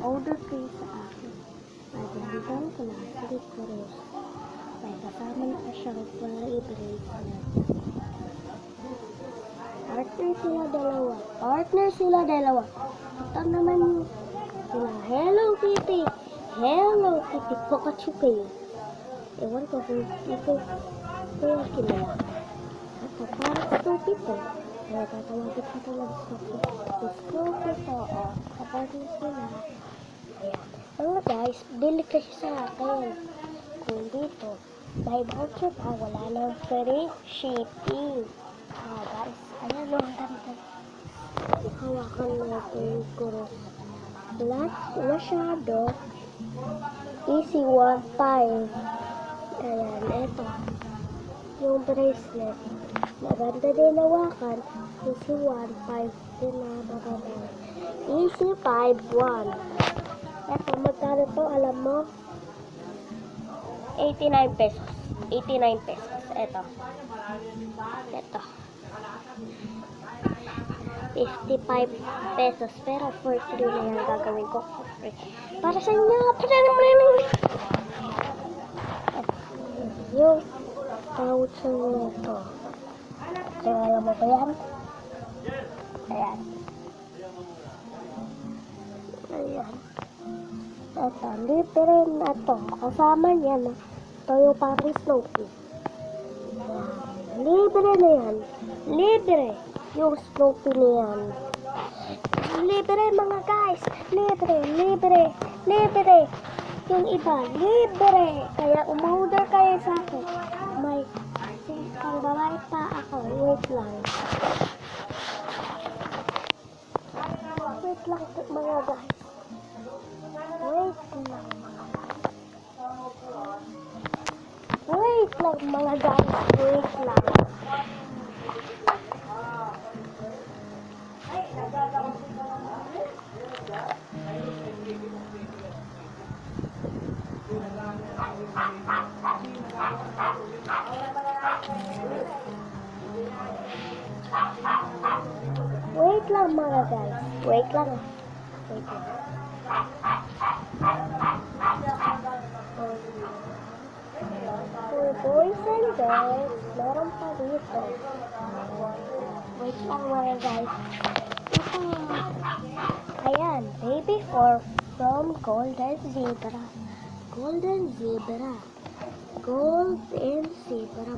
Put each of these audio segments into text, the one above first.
order kayo sa akin. Nagandang classic cross. May kasama na siyang bracelet. Partner sila dalawa. Ito naman yung sila. Hello Kitty. Hello Kitty. Pikachu kayo. Ewan ko kung ito kaya kilala. Ito parang stupid ko. Kaya tatawagin ko talaga stupid. Stupid ko. Kapartner sila. Ayan. Mga guys, bili kasi sa akin. Kung dito, may voucher pa, wala nang free shipping. Guys, ayan o, ang ganda. Hawakan natin yung cross. Masyado. Easy 1.5. Ayan, eto. Yung bracelet. Maganda din hawakan. Easy 1.5 din na bababa. Easy 5.1. Eto, magkano to, alam mo? 89 pesos. 89 pesos. Eto. 55 pesos. Pero for free na yan gagawin ko. For free. Para sa inyo. Yung voucher na ito. So, alam mo ba yan? Ayan. Ayan. Ito, libre na ito. Kasama niya na. Ito yung parang Snoopy. Libre na yan. Libre. Yung Snoopy na yan. Libre mga guys. Libre. Yung iba, libre. Kaya umorder kayo sa akin. May pangbabae pa ako. Wait lang. Wait lang mga guys. Wait lang mga guys. Wait lang. Wait lang mga guys. Wait lang. For boys and girls, meron pa dito. Wait lang mga guys. Ayan, baby from Golden Zebra.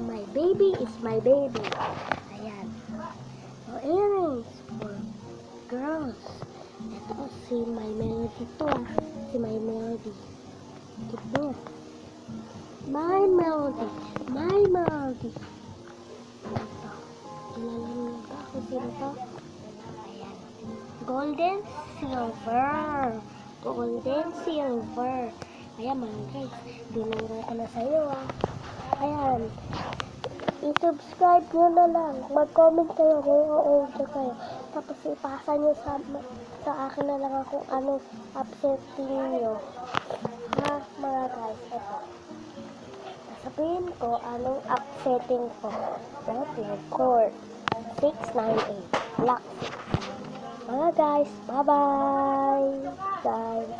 My baby is my baby. Ayan. So, earrings for girls. Ito si My Melody to. Si My Melody. Ito. My Melody. Ito. Ilalangin ba ako sino to? Ayan. Golden silver. Ayan mga guys. Dinuro ko na sa'yo Ayan. I-subscribe nyo na lang. Mag-comment kayo kung o-order kayo. Tapos ipasa nyo sa akin na lang kung anong upsetting nyo. Mga guys. Ito. Sabihin ko anong upsetting ko. Record 698. Black 6. Mga guys. Bye-bye. Guys.